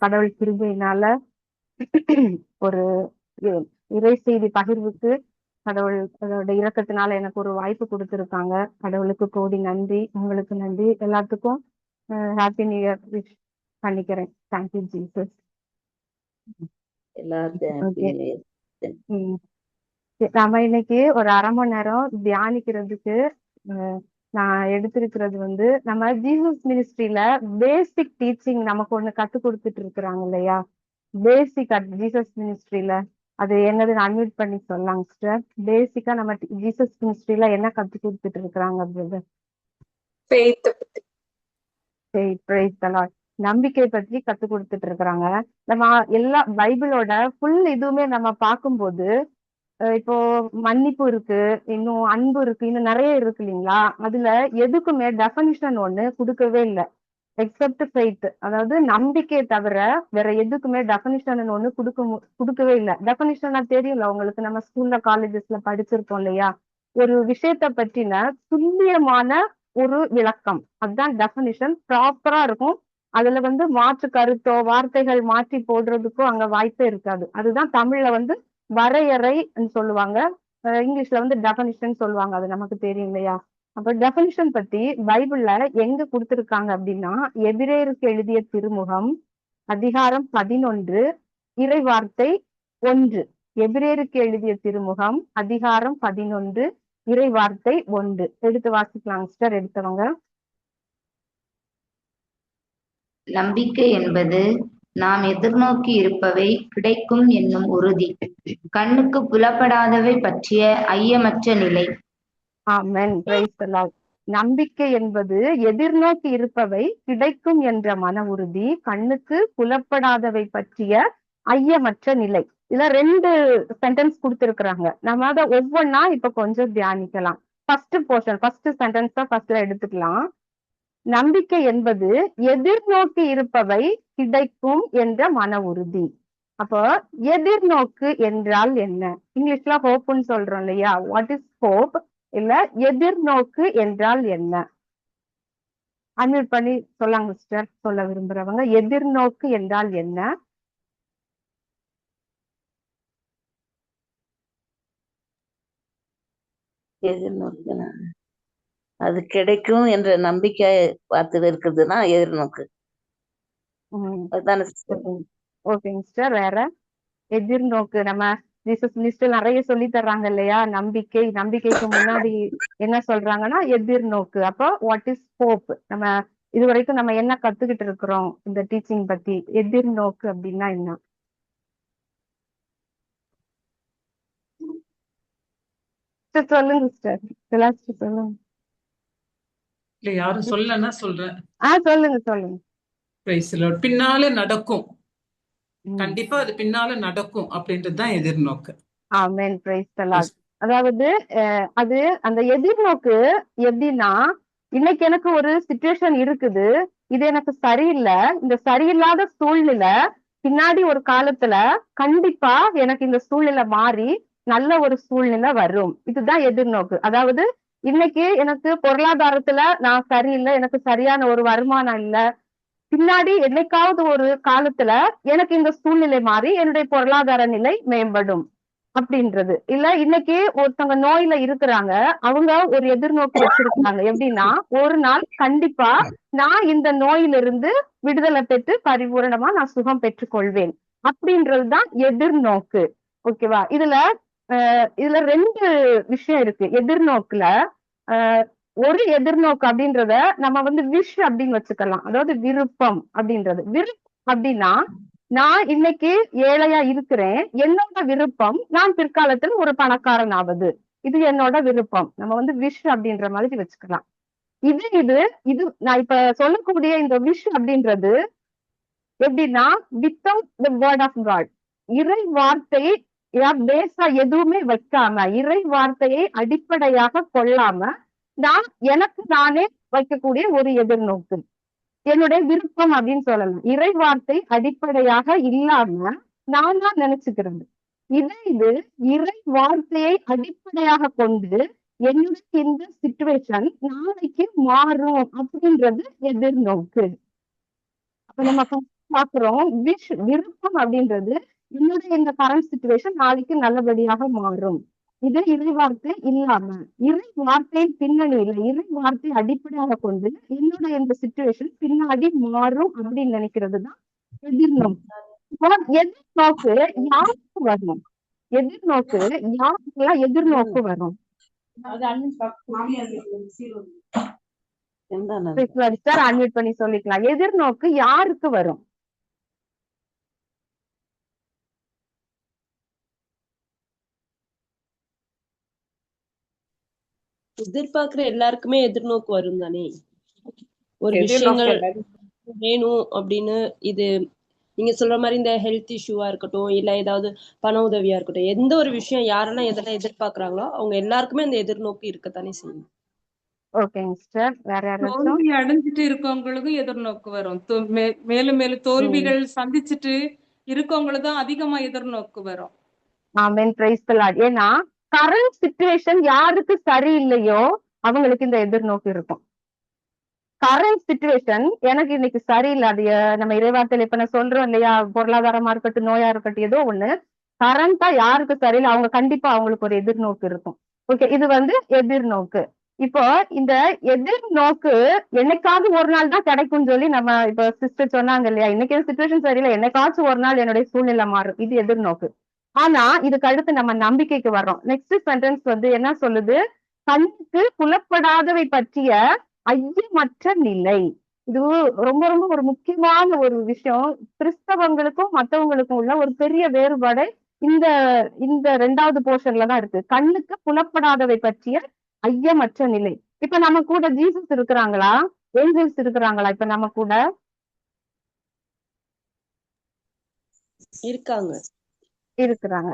கடவுள் கிருபையினால ஒரு இறை செய்தி பகிர்வுக்கு கடவுள் அதோட இரக்கத்தினால எனக்கு ஒரு வாய்ப்பு கொடுத்திருக்காங்க. கடவுளுக்கு கோடி நன்றி. உங்களுக்கு நன்றி. எல்லாத்துக்கும் ஹாப்பி நியூ இயர் விஷ் பண்ணிக்கிறேன். Thank you Jesus. நம்ம இன்னைக்கு ஒரு 1/2 மணி நேரம் தியானிக்கிறதுக்கு நான் எடுத்திருக்கிறது வந்து, நம்ம ஜீசஸ் மினிஸ்ட்ரியில பேசிக் டீச்சிங் நமக்கு ஒண்ணு கத்து கொடுத்துட்டு இருக்கிறாங்க இல்லையா, பேசிக் ஜீசஸ் மினிஸ்ட்ரியில அது என்னதுன்னு அன்மியூட் பண்ணி சொல்லலாங்க சிஸ்டர். பேசிக்கா நம்ம ஜீசஸ் மினிஸ்ட்ரியில என்ன கத்து கொடுத்துட்டு இருக்கிறாங்க பிரதர்? நம்பிக்கை பற்றி கத்து கொடுத்துட்டு இருக்கிறாங்க. நம்ம எல்லா பைபிளோட ஃபுல் இதுவுமே நம்ம பார்க்கும்போது இப்போ மன்னிப்பு இருக்கு, இன்னும் அன்பு இருக்கு, இன்னும் நிறைய இருக்கு இல்லைங்களா. அதுல எதுக்குமே டெஃபனிஷன் ஒண்ணு கொடுக்கவே இல்லை, எக்ஸப்ட் ஃபெய்த். அதாவது நம்பிக்கையை தவிர வேற எதுக்குமே டெஃபனிஷன் ஒண்ணு கொடுக்கவே இல்லை. டெஃபனிஷனா தெரியல உங்களுக்கு, நம்ம ஸ்கூல்ல காலேஜஸ்ல படிச்சிருக்கோம் இல்லையா. ஒரு விஷயத்த பற்றின துல்லியமான ஒரு விளக்கம், அதுதான் டெஃபனிஷன். ப்ராப்பரா இருக்கும். அதுல வந்து மாற்று கருத்தோ வார்த்தைகள் மாற்றி போடுறதுக்கோ அங்க வாய்ப்பே இருக்காது. அதுதான் தமிழ்ல வந்து வரையறை சொல்லுவாங்க, இங்கிலீஷ்ல வந்து டெஃபனிஷன் சொல்லுவாங்க. அது நமக்கு தெரியும் இல்லையா. அப்ப டெஃபனிஷன் பத்தி பைபிள்ல எங்க கொடுத்திருக்காங்க அப்படின்னா, எபிரேயருக்கு எழுதிய திருமுகம் அதிகாரம் 11 இறை வார்த்தை 1. எபிரேயருக்கு எழுதிய திருமுகம் அதிகாரம் 11 இறை வார்த்தை 1 எடுத்து வாசிக்கலாம் சிஸ்டர். எடுத்தவங்க. நம்பிக்கை என்பது நாம் எதிர்நோக்கி இருப்பவை கிடைக்கும் என்னும் உறுதி, கண்ணுக்கு புலப்படாதவை பற்றிய ஐயமற்ற நிலை. ஆமென். Praise the lord. நம்பிக்கை என்பது எதிர்நோக்கி இருப்பவை கிடைக்கும் என்ற மன உறுதி, கண்ணுக்கு புலப்படாதவை பற்றிய ஐயமற்ற நிலை. இதுல 2 சென்டென்ஸ் கொடுத்திருக்கிறாங்க. நம்ம அதை ஒவ்வொன்னா இப்ப கொஞ்சம் தியானிக்கலாம். ஃபர்ஸ்ட் போர்ஷன், ஃபர்ஸ்ட் சென்டென்ஸ் தான் ஃபர்ஸ்ட்ல எடுத்துக்கலாம். நம்பிக்கை என்பது எதிர்நோக்கி இருப்பவை கிடைக்கும் என்ற மன உறுதி. அப்போ எதிர்நோக்கு என்றால் என்ன? இங்கிலீஷ்ல ஹோப்னு சொல்றோம் இல்லையா. What is hope? இல்ல எதிர்நோக்கு என்றால் என்ன? அன்மியூட் பண்ணி சொல்லாங்க சிஸ்டர், சொல்ல விரும்புறவங்க. எதிர்நோக்கு என்றால் என்ன? எதிர்நோக்கு அது கிடைக்கும் என்ற நம்பிக்கை பார்த்து இருக்குதுன்னா எதிர்நோக்கு. ஓகேங்க சிஸ்டர். வேற எதிர்நோக்கு நம்ம ஜீசஸ் மினிஸ்டர் நிறைய சொல்லி தர்றாங்க இல்லையா. நம்பிக்கைக்கு முன்னாடி என்ன சொல்றாங்கன்னா எதிர்நோக்கு. அப்போ வாட் இஸ் ஹோப்? நம்ம இது வரைக்கும் நம்ம என்ன கத்துக்கிட்டு இருக்கிறோம் இந்த டீச்சிங் பத்தி? எதிர்நோக்கு அப்படின்னா என்ன? சொல்லுங்க சிஸ்டர், சொல்லுங்க. இல்ல யாரும் சொல்லனா சொல்றேன். சொல்லுங்க. பின்னால நடக்கும், கண்டிப்பா அது பின்னால நடக்கும் அப்படின்றதுதான் எதிர்நோக்கு. ஆமென். Praise the Lord. அதாவது அது அந்த எதிர்நோக்கு எப்படின்னா, இன்னைக்கு எனக்கு ஒரு சிச்சுவேஷன் இருக்குது, இது எனக்கு சரியில்லை, இந்த சரியில்லாத சூழ்நிலை பின்னாடி ஒரு காலத்துல கண்டிப்பா எனக்கு இந்த சூழ்நிலை மாறி நல்ல ஒரு சூழ்நிலை வரும். இதுதான் எதிர்நோக்கு. அதாவது இன்னைக்கு எனக்கு பொருளாதாரத்துல நான் சரியில்லை, எனக்கு சரியான ஒரு வருமானம் இல்லை, பின்னாடி என்னைக்காவது ஒரு காலத்துல எனக்கு இந்த சூழ்நிலை மாறி என்னுடைய பொருளாதார நிலை மேம்படும் அப்படின்றது. இல்ல இன்னைக்கு ஒருத்தவங்க நோயில இருக்கிறாங்க, அவங்க ஒரு எதிர்நோக்கு வச்சிருக்காங்க. எப்படின்னா, ஒரு நாள் கண்டிப்பா நான் இந்த நோயிலிருந்து விடுதலை பெற்று பரிபூரணமா நான் சுகம் பெற்றுக்கொள்வேன் அப்படின்றதுதான் எதிர்நோக்கு. ஓகேவா. இதுல 2 விஷயம் இருக்கு எதிர்நோக்குல. ஒரு எதிர்நோக்கு அப்படின்றத நம்ம வந்து விஷ் அப்படின்னு வச்சுக்கலாம், அதாவது விருப்பம் அப்படின்றது. விருப்பம் அப்படின்னா, நான் இன்னைக்கு ஏழையா இருக்கிறேன், என்னோட விருப்பம் நான் பிற்காலத்தில் ஒரு பணக்காரன் ஆவது, இது என்னோட விருப்பம். நம்ம வந்து விஷ் அப்படின்ற மாதிரி வச்சுக்கலாம். இது நான் இப்ப சொல்லக்கூடிய இந்த விஷ் அப்படின்றது எப்படின்னா, without the word of God, இறை வார்த்தை பேஸா எதுவுமே வைக்காம, இறை வார்த்தையை அடிப்படையாக கொள்ளாம நான் எனக்கு நானே வைக்கக்கூடிய ஒரு எதிர்நோக்கு, என்னுடைய விருப்பம் அப்படின்னு சொல்லலாம். இறை வார்த்தை அடிப்படையாக இல்லாம நான் தான் நினைச்சுக்கிறது. இது இறை வார்த்தையை அடிப்படையாக கொண்டு என்னுடைய இந்த சிச்சுவேஷன் நாளைக்கு மாறும் அப்படின்றது எதிர்நோக்கு. அப்ப நம்ம பாக்குறோம். விருப்பம் அப்படின்றது என்னுடைய இந்த கரண்ட் சிச்சுவேஷன் நாளைக்கு நல்லபடியாக மாறும். இது இறை வார்த்தை இல்லாம, இறை வார்த்தையின் பின்னணியில, இறை வார்த்தை அடிப்படையாக கொண்டு என்னுடைய இந்த சிச்சுவேஷன் பின்னாடி மாறும் அப்படின்னு நினைக்கிறதுதான் எதிர்நோக்கு. இப்போ எதிர்நோக்கு யாருக்கு வரும்? எதிர்நோக்கு யாருக்கெல்லாம் எதிர்நோக்கு வரும்? சார் அன்மியூட் பண்ணி சொல்லிக்கலாம். எதிர்நோக்கு யாருக்கு வரும்? எதிர்பார்க்கிற எல்லாருக்குமே எதிர்நோக்கு வரும் தானே. ஒரு விஷயங்கள் வேணும் அப்படின்னு, இது நீங்க சொல்ற மாதிரி இந்த ஹெல்த் இஷ்யூவா இருக்கட்டும், இல்ல ஏதாவது பண உதவியா இருக்கட்டும், எந்த ஒரு விஷயம் யாரெல்லாம் எதெல்லாம் எதிர்பார்க்கறாங்களோ அவங்க எல்லாருக்குமே அந்த எதிர்நோக்கு இருக்கத்தானே செய்யும். ஓகேங்க சார். வேற யாராச்சும்? தோல்வி அடைஞ்சிட்டு இருக்கவங்களுக்கும் எதிர்நோக்கு வரும். மேலும் மேலும் தோல்விகள் சந்திச்சுட்டு இருக்கவங்களுக்கு தான் அதிகமா எதிர்நோக்கு வரும். ஆமென், பிரைஸ் தி லார்ட். ஏன்னா கரண்ட் சிச்சுவேஷன் யாருக்கு சரியில்லையோ அவங்களுக்கு இந்த எதிர்நோக்கு இருக்கும். கரண்ட் சிச்சுவேஷன் எனக்கு இன்னைக்கு சரியில்லை, அது நம்ம இறைவார்த்தையில இப்ப நான் சொல்றோம் இல்லையா, பொருளாதாரமா இருக்கட்டும், நோயா இருக்கட்டும், ஏதோ ஒண்ணு கரண்டா யாருக்கு சரியில்லை அவங்க கண்டிப்பா அவங்களுக்கு ஒரு எதிர்நோக்கு இருக்கும். ஓகே, இது எதிர்நோக்கு. இப்போ இந்த எதிர்நோக்கு என்னைக்காவது ஒரு நாள் தான் கிடைக்கும்னு சொல்லி நம்ம இப்ப சிஸ்டர் சொன்னாங்க இல்லையா, இன்னைக்கு சிச்சுவேஷன் சரியில்லை, என்னைக்காச்சும் ஒரு நாள் என்னுடைய சூழ்நிலை மாறும், இது எதிர்நோக்கு. ஆனா இதுக்கு அடுத்து நம்ம நம்பிக்கைக்கு வர்றோம். நெக்ஸ்ட் சென்டென்ஸ் என்ன சொல்லுது? கண்ணுக்கு புலப்படாதவை பற்றிய ஐயமற்ற நிலை. இது ரொம்ப ரொம்ப ஒரு முக்கியமான ஒரு விஷயம். கிறிஸ்தவங்களுக்கும் மத்தவங்களுக்கும் உள்ள ஒரு பெரிய வேறுபாடு இந்த இந்த 2வது போர்ஷன்ல தான் இருக்கு. கண்ணுக்கு புலப்படாதவை பற்றிய ஐயமற்ற நிலை. இப்ப நம்ம கூட ஜீசஸ் இருக்கிறாங்களா? ஏஞ்சல்ஸ் இருக்கிறாங்களா இப்ப நம்ம கூட? இருக்காங்க. இருக்கிறாங்க.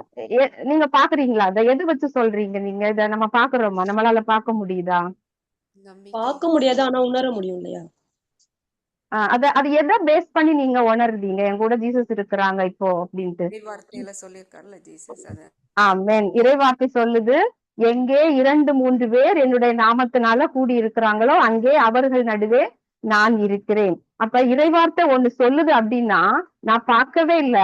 நீங்க பாக்குறீங்களா? அதை எது வச்சு சொல்றீங்க நீங்க? இத நம்ம பாக்குறோமா? நம்மளால பார்க்க முடியுதா? பார்க்க முடியாது, ஆனா உணர முடியும் இல்லையா? அது எதை பேஸ் பண்ணி நீங்க உணர்றீங்க என் கூட ஜீசஸ் இருக்கிறாங்க இப்போ அப்படின்ட்டு? இறைவார்த்தையில சொல்லியிருக்காருல்ல ஜீசஸ். அத ஆமென். இறைவார்த்தை சொல்லுது, எங்கே 2-3 பேர் என்னுடைய நாமத்தினால கூடி இருக்கிறாங்களோ அங்கே அவர்கள் நடுவே நான் இருக்கிறேன். அப்ப இறைவார்த்தை ஒண்ணு சொல்லுது அப்படின்னா நான் பார்க்கவே இல்ல,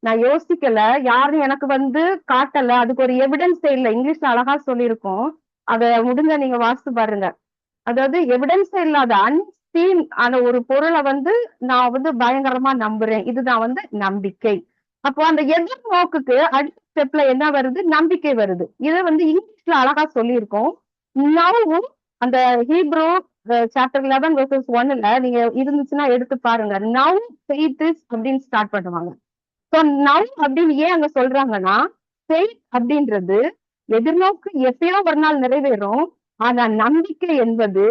நான் யோசிக்கல, யாரும் எனக்கு காட்டல, அதுக்கு ஒரு எவிடன்ஸே இல்ல. இங்கிலீஷ்ல அழகா சொல்லியிருக்கோம், அத முடிஞ்ச நீங்க வாசித்து பாருங்க. அதாவது எவிடன்ஸே இல்லாத அன்சீன் ஆன ஒரு பொருளை நான் பயங்கரமா நம்புறேன். இதுதான் நம்பிக்கை. அப்போ அந்த எதிர்நோக்குக்கு அடுத்த ஸ்டெப்ல என்ன வருது? நம்பிக்கை வருது. இதை இங்கிலீஷ்ல அழகா சொல்லியிருக்கோம். நவ் அந்த ஹீப்ரூ சாப்டர் 11 verses 1ல நீங்க இருந்துச்சுன்னா எடுத்து பாருங்க. நவ் ஃபெய்த் இஸ் அப்படின்னு ஸ்டார்ட் பண்ணுவாங்க. ஸோ நவ் அப்படின்னு ஏன் அங்க சொல்றாங்கன்னா, ஃபெய்த் அப்படின்றது எதிர்நோக்கு எப்பயோ ஒரு நாள் நிறைவேறும். ஆனா நம்பிக்கை என்பது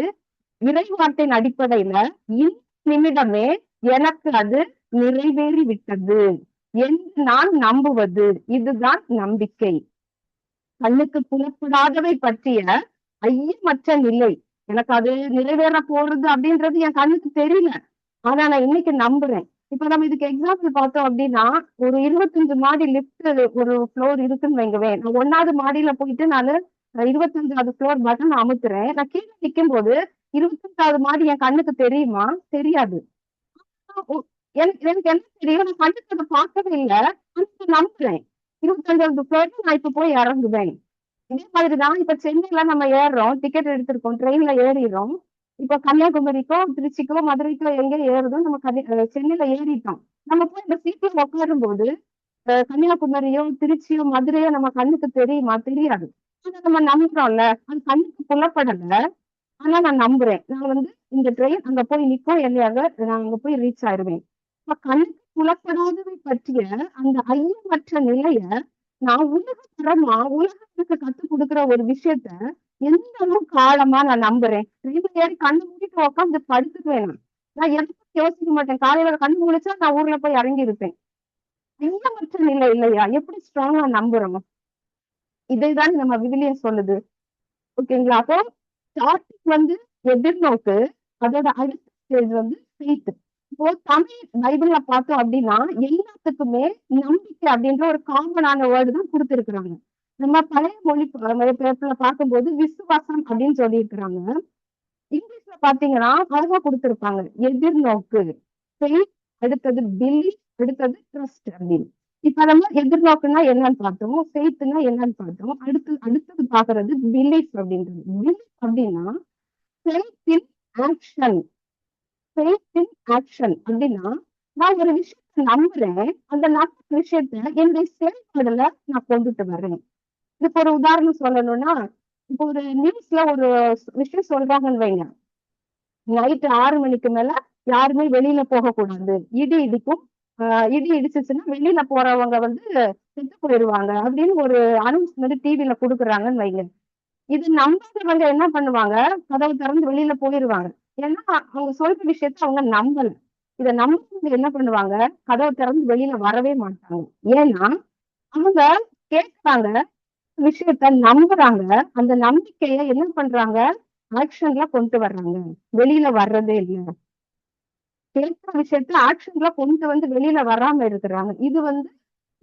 இறைவார்த்தையின் அடிப்படையில இந்த நிமிடமே எனக்கு அது நிறைவேறி விட்டது என்று நான் நம்புவது, இதுதான் நம்பிக்கை. கண்ணுக்கு புலப்படாதவை பற்றிய ஐயமற்ற நிலை. எனக்கு அது நிறைவேற போறது அப்படின்றது என் கண்ணுக்கு தெரியல, ஆனா நான் இன்னைக்கு நம்புறேன். இப்ப நம்ம இதுக்கு எக்ஸாம்பிள் பார்த்தோம் அப்படின்னா, ஒரு 25 மாடி லிப்ட் ஒரு ஃப்ளோர் இருக்குன்னு வைங்கவேன். நான் 1வது மாடியில போயிட்டு நான் 25வது ஃப்ளோர் பட்டன் அமுத்துறேன். நான் கீழே நிற்கும் போது 25வது மாடி என் கண்ணுக்கு தெரியுமா? தெரியாது. எனக்கு எனக்கு என்ன தெரியும்? நான் கண்ணுக்கு அதை பார்க்கவே இல்லை, நம்புறேன். 25வது ஃப்ளோர் நான் இப்ப போய் இறங்குவேன். இதே மாதிரிதான் இப்ப சென்னையில நம்ம ஏறுறோம், டிக்கெட் எடுத்திருக்கோம், ட்ரெயின்ல ஏறிடுறோம். இப்ப கன்னியாகுமரிக்கோ திருச்சிக்கோ மதுரைக்கோ எங்க ஏறுதோ நம்ம சென்னையில ஏறிட்டோம். நம்ம போய் இந்த சீட்ல உட்காரும் போது கன்னியாகுமரியோ திருச்சியோ மதுரையோ நம்ம கண்ணுக்கு தெரியுமா? தெரியாது. ஆனா நம்ம நம்புறோம்ல, அது கண்ணுக்கு புலப்படல, ஆனா நான் நம்புறேன். நான் இந்த ட்ரெயின் அங்க போய் நிற்கும், எல்லையாக நான் அங்க போய் ரீச் ஆயிடுவேன். இப்ப கண்ணுக்கு புலப்படாதவை பற்றிய அந்த ஐயமற்ற நிலைய நான் உலகத்துக்கு கத்துக் கொடுக்குற ஒரு விஷயத்த எந்த அளவுக்கு ஆழமா நான் நம்புறேன். ட்ரெயின்ல ஏறி கண்ணு மூடிட்டு உட்காந்து படுத்துக்குவேன். நான் எதுவும் யோசிக்க மாட்டேன். காலையில கண்ணு முழிச்சா நான் ஊர்ல போய் இறங்கி இருப்பேன். ஐயமற்ற நிலை இல்லையா? எப்படி ஸ்ட்ராங்கா நம்புறோம்? இதைதான் நம்ம விவிலியம் சொல்லுது. ஓகேங்களா? அப்போ ஸ்டார்டிங் எதிர்நோக்கு, அதோட அடுத்த ஸ்டேஜ் ஃபெய்த். இப்போ தமிழ் பைபிள்ல பார்த்தோம் அப்படின்னா எல்லாத்துக்குமே நம்பிக்கை அப்படின்ற ஒரு காமனான வேர்டு தான் கொடுத்திருக்கிறாங்க. நம்ம பழைய மொழி பேப்பர்ல பார்க்கும்போது விசுவாசம் அப்படின்னு சொல்லியிருக்கிறாங்க. இங்கிலீஷ்ல பாத்தீங்கன்னா அழகா கொடுத்திருப்பாங்க, எதிர்நோக்கு, ஃபெய்த் அடுத்தது பிலீஃப், அடுத்தது ட்ரஸ்ட் அப்படின்னு. இப்ப நம்ம எதிர்நோக்குன்னா என்னன்னு பார்த்தோம், ஃபெய்த்னா என்னன்னு பார்த்தோம். அடுத்தது பாக்குறது பிலீஃப் அப்படின்றது. பிலீஃப் அப்படின்னா faith in action. Faith in action அப்படின்னா நான் ஒரு விஷயத்த நம்புறேன், அந்த நம்புற விஷயத்த என்னுடைய செயல்பாடுல நான் கொண்டுட்டு வர்றேன். இதுக்கு ஒரு உதாரணம் சொல்லணும்னா, இப்போ ஒரு நியூஸ்ல ஒரு விஷயம் சொல்றாங்கன்னு வைங்க, நைட் 6 மணிக்கு மேல யாருமே வெளியில போகக்கூடாது, இடி இடிக்கும், இடி இடிச்சுச்சுன்னா வெளியில போறவங்க வந்து செத்து போயிடுவாங்க அப்படின்னு ஒரு அனௌன்ஸ்மெண்ட் டிவில கொடுக்குறாங்கன்னு வைங்க. இது நம்பாதவங்க என்ன பண்ணுவாங்க, கதவு திறந்து வெளியில போயிருவாங்க. ஏன்னா அவங்க சொல்ற விஷயத்த அவங்க நம்பல. இத நம்புறவங்க என்ன பண்ணுவாங்க, கதவை திறந்து வெளியில வரவே மாட்டாங்க. ஏன்னா அவங்க கேட்கறாங்க, விஷயத்த நம்புறாங்க, அந்த நம்பிக்கைய என்ன பண்றாங்க, ஆக்ஷன்ல கொண்டு வர்றாங்க, வெளியில வர்றதே இல்ல. கேட்கிற விஷயத்த ஆக்ஷன்ல கொண்டு வந்து வெளியில வராம இருக்கிறாங்க. இது வந்து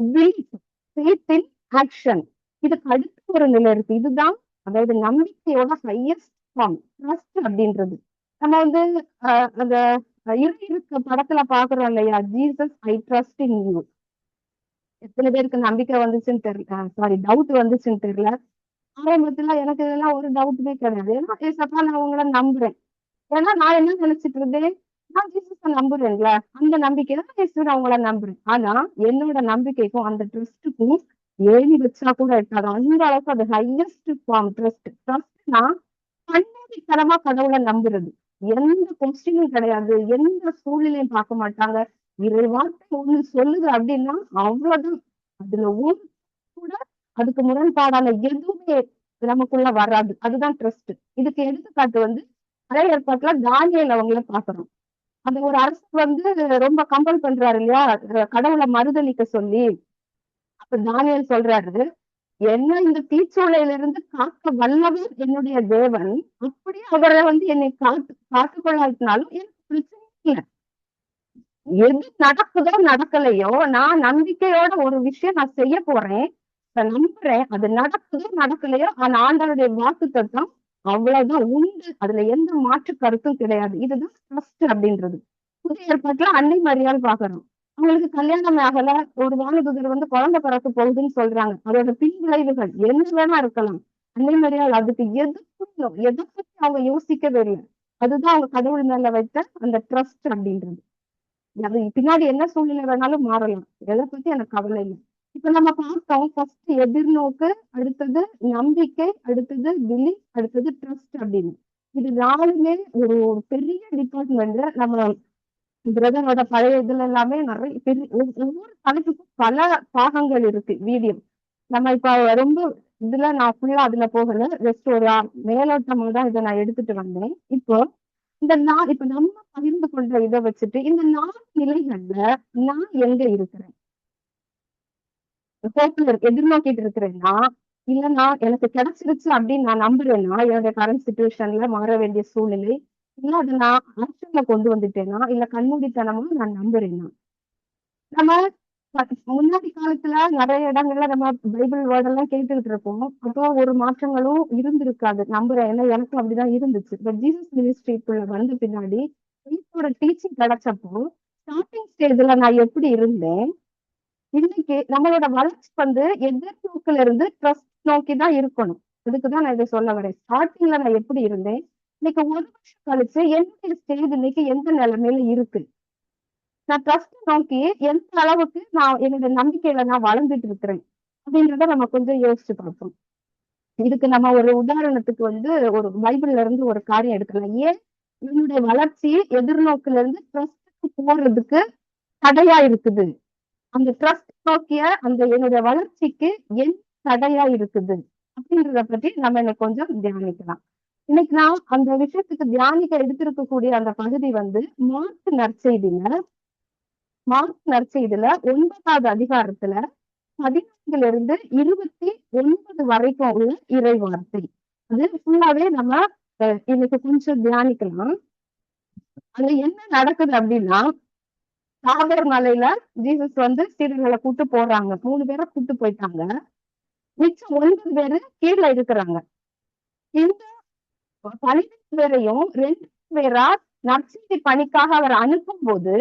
belief, faith in action. இதுக்கு அடுத்த ஒரு நிலை இருக்கு. இதுதான் அதாவது நம்பிக்கையோட ஹையஸ்ட் ஃபார்ம் ட்ரஸ்ட் அப்படின்றது. நம்ம வந்து அந்த இருக்கு படத்துல பாக்குறோம் இல்லையா, Jesus I trust in you. எத்தனை பேருக்கு நம்பிக்கை வந்துச்சுன்னு தெரியல, சாரி டவுட் வந்துச்சுன்னு தெரியல. ஆரம்பத்துல எனக்கு இதெல்லாம் ஒரு டவுட்டுமே கிடையாது. ஏன்னா ஏசப்பா நான் உங்களை நம்புறேன். ஏன்னா நான் என்ன நினைச்சிட்டு இருந்தேன், நான் ஜீசஸ நம்புறேன்ல, அந்த நம்பிக்கை தான் இயேசு நான் உங்களை நம்புறேன். ஆனா என்னோட நம்பிக்கைக்கும் அந்த ட்ரஸ்ட்டுக்கும் ஏணி வச்சா கூட இருக்காது. அந்த அளவுக்கு அது ஹையஸ்ட் ஃபார்ம் ட்ரஸ்ட். ட்ரஸ்ட்னா கண்மூடித்தனமா கடவுளை நம்புறது. எந்த கொஸ்டினும் கிடையாது, எந்த சூழ்நிலையும் பார்க்க மாட்டாங்க. இறை வார்த்தை ஒண்ணு சொல்லுது அப்படின்னா அவ்வளவுதான். அதுல ஒரு கூட அதுக்கு முரண்பாடான எதுவுமே நமக்குள்ள வராது. அதுதான் ட்ரஸ்ட். இதுக்கு எடுத்துக்காட்டு வந்து பழைய ஏற்பாட்டுல தானியேல் அவங்கள பாக்குறோம். அந்த ஒரு அரசு வந்து ரொம்ப கம்பல் பண்றாரு இல்லையா, கடவுளை மறுதலிக்க சொல்லி. அப்ப தானியேல் சொல்றாரு, என்ன இந்த தீச்சூளையில இருந்து காக்க வல்லவர் என்னுடைய தேவன், அப்படியே அவரை வந்து என்னை காத்துக்கொள்ளாட்டினாலும் எனக்கு பிரச்சனை இல்லை. எது நடக்குதோ நடக்கலையோ, நான் நம்பிக்கையோட ஒரு விஷயம் நான் செய்ய போறேன், நான் நம்புறேன். அது நடக்குதோ நடக்கலையோ, ஆனா ஆண்டவருடைய வாக்குத்தத்தம் அவ்வளவுதான் உண்டு. அதுல எந்த மாற்று கருத்தும் கிடையாது. இதுதான் ட்ரஸ்ட் அப்படின்றது. புதிய ஏற்பாட்டுல அன்னை மரியாள் பாக்குறோம். அவங்களுக்கு கல்யாணம் ஆகல, ஒரு வானதூதர் வந்து குழந்தை பிறக்க போகுதுன்னு சொல்றாங்க. அதோட பின் விளைவுகள் என்ன வேணா இருக்கலாம். அன்னை மரியாள் அதுக்கு எதுக்கும் எதை பத்தி அவங்க யோசிக்கவே இல்லை. அதுதான் அவங்க கடவுள் மேல வைத்த அந்த ட்ரஸ்ட் அப்படின்றது. அது பின்னாடி என்ன சூழ்நிலை வேணாலும் மாறலாம், எதை பத்தி எனக்கு கவலை இல்லை. இப்ப நம்ம பார்த்தோம், ஃபர்ஸ்ட் எதிர்நோக்கு, அடுத்தது நம்பிக்கை, அடுத்தது பிலீஃப், அடுத்தது ட்ரஸ்ட் அப்படின்னு. இது நாலுமே ஒரு பெரிய டிபார்ட்மெண்ட். நம்ம பிரதரோட பழைய இதுல எல்லாமே நிறைய பெரிய ஒவ்வொரு தலைப்புக்கும் பல பாகங்கள் இருக்கு வீடியோ. நம்ம இப்ப ரொம்ப இதுல நான் ஃபுல்லா அதுல போகல, ஜஸ்ட் ஒரு மேலோட்டமா தான் இதை நான் எடுத்துட்டு வந்தேன். இப்போ இப்ப நம்ம பகிர்ந்து கொண்ட இதை வச்சுட்டு இந்த 4 நிலைகள்ல நான் எங்க இருக்கிறேன், எதிர்நோக்கிட்டு இருக்கிறேன்னா, இல்ல நான் எனக்கு கிடைச்சிருச்சு அப்படின்னு நான் நம்புறேன்னா, என்னோட கரண்ட் சுச்சுவேஷன்ல மாற வேண்டிய சூழ்நிலை, இல்ல அதை நான் ஆக்ஷன்ல கொண்டு வந்துட்டேன்னா, இல்ல கண்மூடித்தனமா நான் நம்புறேன்னா. நம்ம முன்னாடி காலத்துல நிறைய இடங்கள்ல நம்ம பைபிள் வேர்ட் எல்லாம் கேட்டுக்கிட்டு இருப்போம். அப்போ ஒரு மாற்றங்களும் இருந்திருக்காது நம்புறேன். ஏன்னா எனக்கும் அப்படிதான் இருந்துச்சு. பட் ஜீசஸ் மினிஸ்ட்ரிக்குள்ள வந்த பின்னாடி ஒரு டீச்சிங் கிடைச்சப்போ ஸ்டார்டிங் ஸ்டேஜ்ல நான் எப்படி இருந்தேன், இன்னைக்கு நம்மளோட வளர்ச்சி வந்து எதிர்நோக்குல இருந்து ட்ரஸ்ட் நோக்கி தான் இருக்கணும். அதுக்குதான் நான் இதை சொல்ல வரேன். ஸ்டார்டிங்ல நான் எப்படி இருந்தேன், இன்னைக்கு ஒரு வருஷம் கழிச்சு என்னுடைய ஸ்டேஜ் இன்னைக்கு எந்த நிலைமையில இருக்கு, நான் ட்ரஸ்ட் நோக்கி எந்த அளவுக்கு நான் என்னோட நம்பிக்கையில நான் வளர்ந்துட்டு இருக்கிறேன் அப்படின்றத நம்ம கொஞ்சம் யோசிச்சு பார்ப்போம். இதுக்கு நம்ம ஒரு உதாரணத்துக்கு வந்து ஒரு பைபிள்ல இருந்து ஒரு காரியம் எடுக்கலாம். ஏன் என்னுடைய வளர்ச்சி எதிர்நோக்குல இருந்து ட்ரஸ்டுக்கு போறதுக்கு தடையா இருக்குது, அந்த ட்ரஸ்ட் நோக்கிய அந்த என்னுடைய வளர்ச்சிக்கு என் தடையா இருக்குது அப்படின்றத பற்றி நம்ம இன்னைக்கு கொஞ்சம் தியானிக்கலாம். இன்னைக்கு நான் அந்த விஷயத்துக்கு தியானிக்க எடுத்திருக்கக்கூடிய அந்த பகுதி வந்து மார்க் நற்செய்தியில 9வது அதிகாரத்துல 14 இருந்து 29 வரைக்கும் உள்ள இறை வார்த்தை. அது ஃபுல்லாவே நம்ம இன்னைக்கு கொஞ்சம் தியானிக்கலாம். அது என்ன நடக்குது அப்படின்னா, தாபர் மலையில ஜீசஸ் வந்து சீடர்களை கூட்டு போறாங்க. 3 பேரை கூட்டு போயிட்டாங்க. மிச்சம் 9 பேரு கீழே இருக்கிறாங்க. இந்த 12 பேரையும் 2 பேரா நற்செய்தி பணிக்காக அவர் அனுப்பும் போது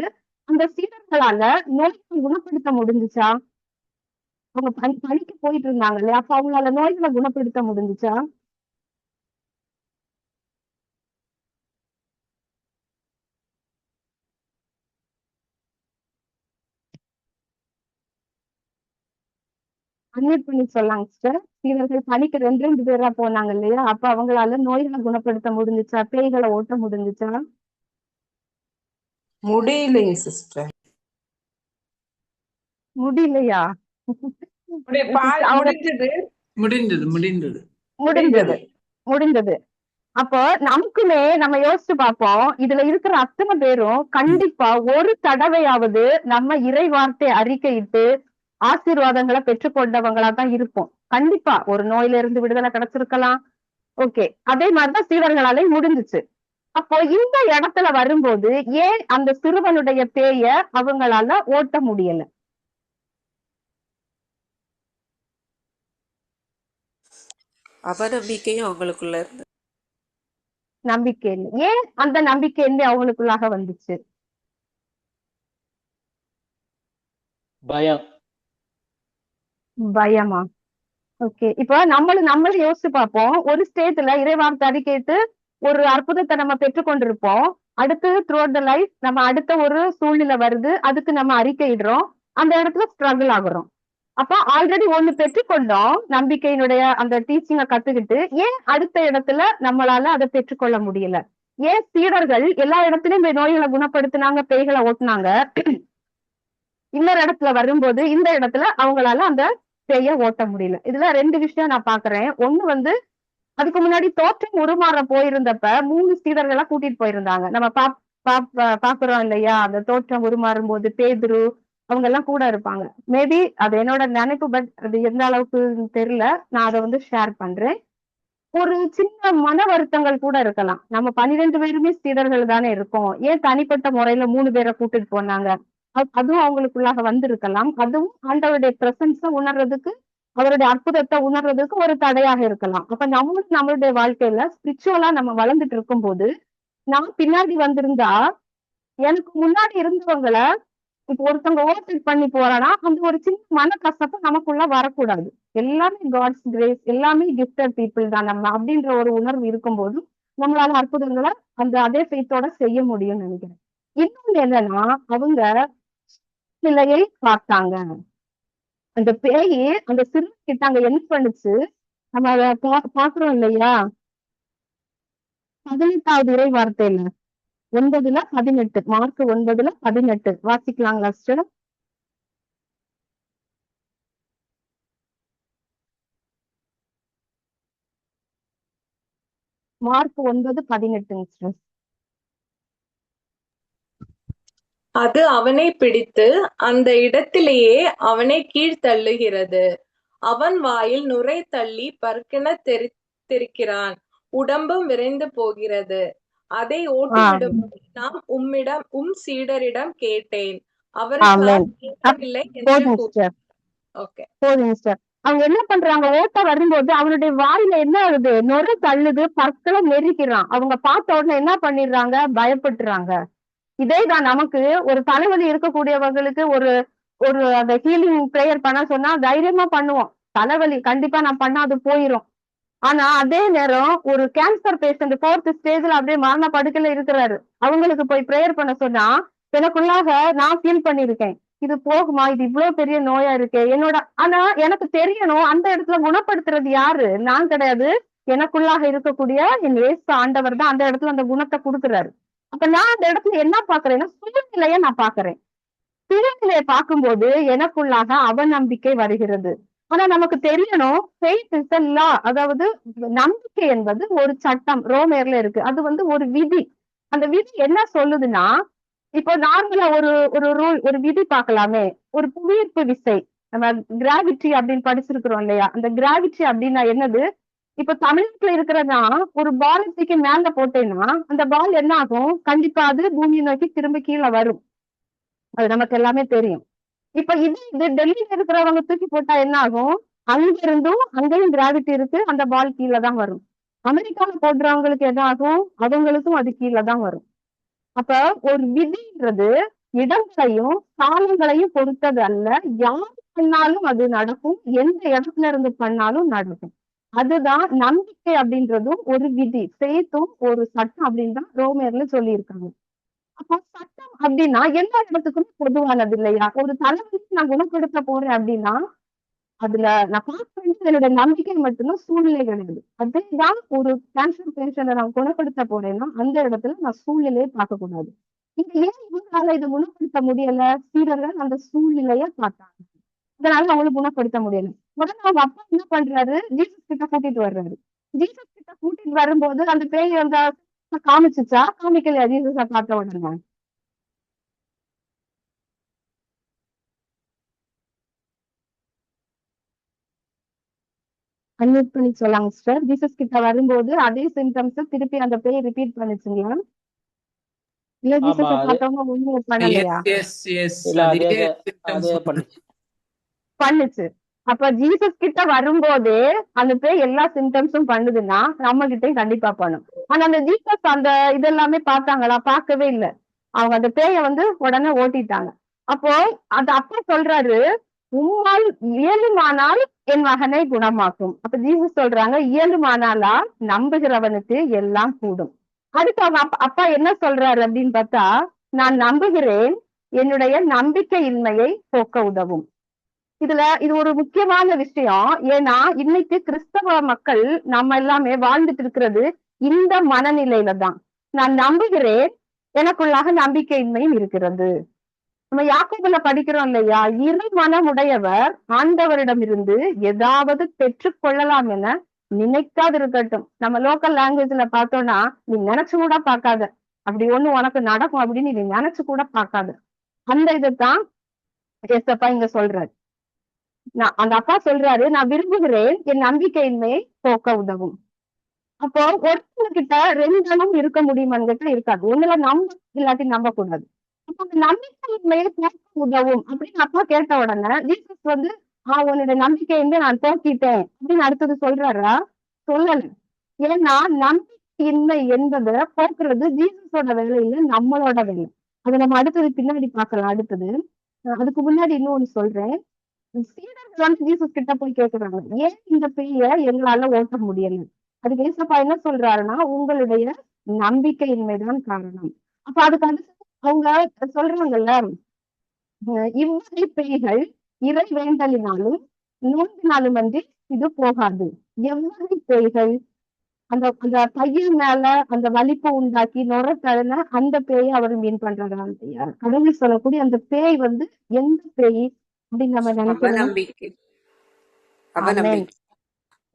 அந்த சீடர்களால நோய்களை குணப்படுத்த முடிஞ்சுச்சா? அவங்க பணிக்கு போயிட்டு இருந்தாங்க இல்லையா, அப்ப அவங்களால நோய்களை குணப்படுத்த முடிஞ்சுச்சா? அன்மியூட் பண்ணி சொல்லாங்க சிஸ்டர். சீடர்கள் பணிக்கு 2 பேரா போனாங்க இல்லையா, அப்ப அவங்களால நோய்களை குணப்படுத்த முடிஞ்சுச்சா, பேய்களை ஓட்ட முடிஞ்சுச்சா? முடியலைங்க சிஸ்டர். முடியலையா? அவங்க முடிஞ்சது முடிந்தது முடிந்தது முடிந்தது முடிந்தது. அப்போ நமக்குமே நம்ம யோசிச்சு பார்ப்போம், இதுல இருக்கிற அத்தனை பேரும் கண்டிப்பா ஒரு தடவையாவது நம்ம இறை வார்த்தை அறிக்கையிட்டு ஆசீர்வாதங்களை பெற்றுக்கொண்டவங்களா தான் இருப்போம். கண்டிப்பா ஒரு நோயில இருந்து விடுதலை கிடைச்சிருக்கலாம். ஓகே, அதே மாதிரிதான் சீடர்களாலே முடிஞ்சுச்சு. அப்போ இந்த இடத்துல வரும்போது ஏன் அந்த சிறுவனுடைய பேய அவங்களால ஓட்ட முடியல? அவநம்பிக்கையும் அவங்களுக்குள்ள இருந்து. நம்பிக்கை இல்லை. ஏன் அந்த நம்பிக்கை என்ன அவங்களுக்குள்ளாக வந்துச்சு? பயம். பயமா? ஓகே, இப்ப நம்மளும் யோசிச்சு பார்ப்போம். ஒரு ஸ்டேஜ்ல இறைவார்த்தை அறிக்கைட்டு ஒரு அற்புதத்தை நம்ம பெற்றுக்கொண்டிருப்போம். அடுத்து த்ரூ அவுட் த லைஃப் நம்ம அடுத்த ஒரு சூழ்நிலை வருது, அதுக்கு நம்ம அறிக்கையிடுறோம், அந்த இடத்துல ஸ்ட்ரகிள் ஆகுறோம். அப்ப ஆல்ரெடி ஒண்ணு பெற்றுக்கொண்டோம், நம்பிக்கையினுடைய அந்த டீச்சிங்கை கத்துக்கிட்டு, ஏன் அடுத்த இடத்துல நம்மளால அதை பெற்றுக்கொள்ள முடியல? ஏன் சீடர்கள் எல்லா இடத்துலயும் போய் நோய்களை குணப்படுத்தினாங்க, பேய்களை ஓட்டுனாங்க, இன்னொரு இடத்துல வரும்போது இந்த இடத்துல அவங்களால அந்த பேய ஓட்ட முடியல? இதுல 2 விஷயம் நான் பாக்குறேன். ஒண்ணு அதுக்கு முன்னாடி தோற்றம் உருமாற போயிருந்தப்ப 3 சீடர்களா கூட்டிட்டு போயிருந்தாங்க. நம்ம பாக்குறோம் இல்லையா, அந்த தோற்றம் உருமாறும் போது பேதுரு அவங்க எல்லாம் கூட இருப்பாங்க. மேபி அது என்னோட நினைப்பு, பட் அது எந்த அளவுக்கு தெரியல. நான் அதை ஷேர் பண்றேன். ஒரு சின்ன மன வருத்தங்கள் கூட இருக்கலாம். நம்ம 12 பேருமே சீடர்கள் தானே இருக்கோம், ஏன் தனிப்பட்ட முறையில 3 பேரை கூட்டிட்டு போனாங்க? அதுவும் அவங்களுக்குள்ளாக வந்திருக்கலாம். அதுவும் ஆண்டவருடைய பிரசன்ஸ உணர்றதுக்கு, அவருடைய அற்புதத்தை உணர்றதுக்கு ஒரு தடையாக இருக்கலாம். அப்ப நம்மளுடைய வாழ்க்கையில ஸ்பிரிச்சுவலா நம்ம வளர்ந்துட்டு இருக்கும் போது, நான் பின்னாடி வந்திருந்தா எனக்கு முன்னாடி இருந்தவங்களை இப்ப ஒருத்தவங்க ஓவர்டேக் பண்ணி போறானா, அந்த ஒரு சின்ன மனக்கசப்பு நமக்குள்ள வரக்கூடாது. எல்லாமே காட்ஸ் கிரேஸ், எல்லாமே கிஃப்டட் பீப்புள் தான் நம்ம அப்படின்ற ஒரு உணர்வு இருக்கும்போது நம்மளால அற்புதங்களை அந்த அதே ஃபெய்த்தோட செய்ய முடியும்னு நினைக்கிறேன். இன்னொன்னு என்னன்னா, அவங்க நிலையை பார்த்தாங்க. அந்த பேய் அந்த சிறுவன் கிட்ட அங்க என்ன பண்ணுச்சு, நம்ம அதை பாக்குறோம் இல்லையா, 18வது இறை வார்த்தையில 9:18, மார்க் 9:18 வாசிக்கலாங்களா சிஸ்டர்? Mark 9:18 sister. அது அவனை பிடித்து அந்த இடத்திலேயே அவனை கீழ்த்தள்ளுகிறது. அவன் வாயில் நுரை தள்ளி பற்கென தெரிக்கிறான். உடம்பும் விரைந்து போகிறது. அதை ஓட்டிவிடும்படி நாம் உம் சீடரிடம் கேட்டேன், அவர்களால் கேட்கவில்லை என்று. ஓகே, போதும் சிஸ்டர். அவங்க என்ன பண்றாங்க, ஓட்ட வரும்போது அவனுடைய வாயில என்ன ஆகுது, நுரை தள்ளுது, பற்களை நெருக்கிறான். அவங்க பார்த்த உடனே என்ன பண்ணிடுறாங்க, பயப்பட்டுறாங்க. இதேதான் நமக்கு ஒரு தலைவலி இருக்கக்கூடியவங்களுக்கு ஒரு ஒரு அந்த ஹீலிங் பிரேயர் பண்ண சொன்னா தைரியமா பண்ணுவோம். தலைவலி கண்டிப்பா நான் பண்ணா அது போயிரும். ஆனா அதே நேரம் ஒரு கேன்சர் பேஷண்ட் 4th ஸ்டேஜ்ல அப்படியே மரண படுக்கையில இருக்கிறாரு, அவங்களுக்கு போய் பிரேயர் பண்ண சொன்னா எனக்குள்ளாக நான் ஃபீல் பண்ணிருக்கேன், இது போகுமா, இது இவ்வளவு பெரிய நோயா இருக்கு என்னோட. ஆனா எனக்கு தெரியணும், அந்த இடத்துல குணப்படுத்துறது யாரு, நான் கிடையாது, எனக்குள்ளாக இருக்கக்கூடிய என் இயேசு ஆண்டவர் தான் அந்த இடத்துல அந்த குணத்தை கொடுக்குறாரு. அப்ப நான் அந்த இடத்துல என்ன பாக்குறேன்னா, சுயநிலைய நான் பாக்குறேன். சுயநிலையை பார்க்கும்போது எனக்குள்ளாக அவநம்பிக்கை வருகிறது. ஆனா நமக்கு தெரியணும், ஃபெய்த் இஸ் a law, அதாவது நம்பிக்கை என்பது ஒரு சட்டம், ரோமேர்ல இருக்கு. அது ஒரு விதி. அந்த விதி என்ன சொல்லுதுன்னா, இப்போ நார்மலா ஒரு ஒரு ரூல், ஒரு விதி பார்க்கலாமே, ஒரு புவியீர்ப்பு விசை, நம்ம கிராவிட்டி அப்படின்னு படிச்சிருக்கிறோம் இல்லையா, அந்த கிராவிட்டி அப்படின்னா என்னது? இப்ப தமிழ்நாட்டுல இருக்கிறதா ஒரு பால் தூக்கி மேல போட்டேன்னா அந்த பால் என்ன ஆகும், கண்டிப்பா அது பூமியை நோக்கி திரும்ப கீழே வரும். அது நமக்கு எல்லாமே தெரியும். இப்ப இது டெல்லியில இருக்கிறவங்க தூக்கி போட்டா என்ன ஆகும், அங்க இருந்தும் அங்கேயும் கிராவிட்டி இருக்கு, அந்த பால் கீழே தான் வரும். அமெரிக்கால போடுறவங்களுக்கு என்ன ஆகும், அவங்களுக்கும் அது கீழே தான் வரும். அப்ப ஒரு விதின்றது இடங்களையும் காலங்களையும் பொறுத்தது அல்ல. யார் பண்ணாலும் அது நடக்கும், எந்த இடத்துல இருந்து பண்ணாலும் நடக்கும். அதுதான் நம்பிக்கை அப்படின்றதும் ஒரு விதி, ஃபெய்த்தும் ஒரு சட்டம் அப்படின்னு தான் ரோமேர்ல சொல்லியிருக்காங்க. அப்போ சட்டம் அப்படின்னா எல்லா இடத்துக்குமே பொதுவானது இல்லையா? ஒரு தலைவலிக்கு நான் குணப்படுத்த போறேன் அப்படின்னா அதுல நான் பார்க்க வேண்டியது என்னோட நம்பிக்கை மட்டும்தான், சூழ்நிலை கிடையாது. அதேதான் ஒரு கேன்சர் பேஷண்ட நான் குணப்படுத்த போறேன்னா அந்த இடத்துல நான் சூழ்நிலையை பார்க்க கூடாது. இங்க ஏன் இவங்களால இதை குணப்படுத்த முடியல? சீடர்கள் அந்த சூழ்நிலையை பார்த்தாங்க, அதனால அவங்களுக்கு குணப்படுத்த முடியல. உடனே அவங்க அப்பா என்ன பண்றாரு? ஜீசஸ் கிட்ட கூட்டிட்டு வர்றாரு. ஜீசஸ் கிட்ட கூட்டிட்டு வரும்போது அந்த பேய் அந்த காமிச்சுச்சா? காமிக்கலையா? ஜீசஸ பார்த்த உடனே அன்மியூட் பண்ணி சொல்லாங்க சிஸ்டர். ஜீசஸ் கிட்ட வரும்போது அதே சிம்டம்ஸ் திருப்பி அந்த பேய் ரிப்பீட் பண்ணுச்சுங்களா? இல்ல ஆமா ஜீசஸ அது பார்த்தவங்க ஒண்ணுமே பண்ணலையா? இல்ல அதே அதே அதே பண்ணுச்சு. பண்ணுச்சு. அப்ப ஜீசஸ் கிட்ட வரும்போதே அந்த பேய் எல்லா சிம்டம்ஸும் பண்ணுதுன்னா நம்ம கிட்டயும் கண்டிப்பா பண்ணும். ஆனா அந்த ஜீசஸ் அந்த இதெல்லாமே பார்த்தாங்களா? பார்க்கவே இல்லை. அவங்க அந்த பேய வந்து உடனே ஓட்டிட்டாங்க. அப்போ அந்த அப்பா சொல்றாரு, உம்மால் இயலுமானால் என் மகனை குணமாக்கும். அப்ப ஜீசஸ் சொல்றாங்க, இயலுமானாலா நம்புகிறவனுக்கு எல்லாம் கூடும். அடுத்து அவங்க அப்பா என்ன சொல்றாரு அப்படின்னு பார்த்தா, நான் நம்புகிறேன், என்னுடைய நம்பிக்கையின்மையை போக்க உதவும். இது ஒரு முக்கியமான விஷயம். ஏன்னா இன்னைக்கு கிறிஸ்தவ மக்கள் நம்ம எல்லாமே வாழ்ந்துட்டு இருக்கிறது இந்த மனநிலையில தான். நான் நம்புகிறேன், எனக்குள்ளாக நம்பிக்கையின்மையும் இருக்கிறது. நம்ம யாக்கோபுல படிக்கிறோம் இல்லையா? இரு மனமுடையவர் ஆண்டவரிடமிருந்து ஏதாவது பெற்றுக் கொள்ளலாம் என நினைக்காது இருக்கட்டும். நம்ம லோக்கல் லாங்குவேஜ்ல பார்த்தோம்னா, நீ நினைச்சு கூட பார்க்காத, அப்படி ஒண்ணு உனக்கு நடக்கும் அப்படின்னு நீ நினைச்சு கூட பார்க்காத. அந்த இதைத்தான் ஏசப்பா இங்க சொல்றாரு. அந்த அப்பா சொல்றாரு, நான் விரும்புகிறேன், என் நம்பிக்கையின்மையை போக்க உதவும். அப்போ ஒருத்தர்கிட்ட ரெண்டனும் இருக்க முடியுமான்னு கேட்டா இருக்காது. ஒண்ணுல நம்ப, இல்லாட்டி நம்ப கூடாது. அப்ப அந்த நம்பிக்கையின்மையை போக்க உதவும் அப்படின்னு அப்பா கேட்ட உடனே ஜீசஸ் வந்து உன்னுடைய நம்பிக்கையின்மை நான் போக்கிட்டேன் அப்படின்னு அடுத்தது சொல்றாரா? சொல்லல. ஏன்னா நம்பிக்கையின்மை என்பதை போக்குறது ஜீசஸோட வேலை இல்லை, நம்மளோட வேலை. அதை நம்ம அடுத்தது பின்னாடி பார்க்கலாம். அடுத்தது அதுக்கு முன்னாடி இன்னொன்னு சொல்றேன். சீடர்கள் வந்து ஜீசஸ் கிட்ட போய் கேக்குறாங்க, ஏன் இந்த பேய எங்களால ஓட்ட முடியல? அதுக்கு ஏசப்பா என்ன சொல்றாருன்னா, உங்களுடைய நம்பிக்கையின்மைதான் காரணம். அப்ப அதுக்கு அடுத்து அவங்க சொல்றாங்கல்ல, இவ்வகை பேய்கள் இறை வேண்டலினாலும் நோன்பினாலும் வந்து இது போகாது. எவ்வகை பேய்கள்? அந்த அந்த பையன் மேல அந்த வலிப்பு உண்டாக்கி நுரத்தழுன அந்த பேயை அவர் மீன் பண்றாங்க. கடவுள் சொல்லக்கூடிய அந்த பேய் வந்து எந்த பேய் அப்படின்னு நம்ம நினைக்கிறோம்? அவநம்பிக்கை ஆமென். அவநம்பிக்கை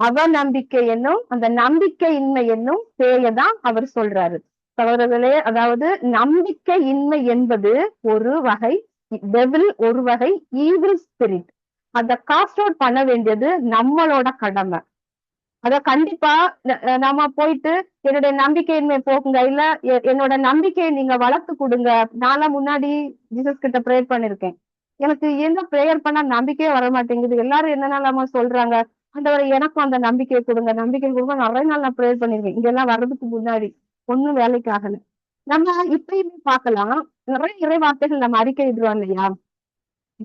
அவநம்பிக்கை என்னும் அந்த நம்பிக்கையின்மை என்னும் பேயதான் அவர் சொல்றாரு. சகோதரர்களே, அதாவது நம்பிக்கையின்மை என்பது ஒரு வகை டெவில், ஒரு வகை ஈவில் ஸ்பிரிட். அதை காஸ்ட் அவுட் பண்ண வேண்டியது நம்மளோட கடமை. அத கண்டிப்பா நாம போயிட்டு என்னுடைய நம்பிக்கையின்மை போக்குங்க, இல்ல என்னோட நம்பிக்கையை நீங்க வளர்த்து கொடுங்க. நான்லாம் முன்னாடி ஜீசஸ் கிட்ட ப்ரேயர் பண்ணிருக்கேன். எனக்கு எங்க ப்ரேயர் பண்ணா நம்பிக்கையே வர மாட்டேங்குது. எல்லாரும் என்னென்னலாமா சொல்றாங்க, ஆண்டவரே எனக்கும் அந்த நம்பிக்கையை கொடுங்க, நம்பிக்கை கொடுங்க. நிறைய நாள் நான் ப்ரேயர் பண்ணிருக்கேன், இங்கெல்லாம் வர்றதுக்கு முன்னாடி. ஒண்ணும் வேலைக்கு ஆகல. நம்ம இப்பயுமே பார்க்கலாம், நிறைய இறை வார்த்தைகள் நம்ம அறிக்கையிடுறோம் இல்லையா?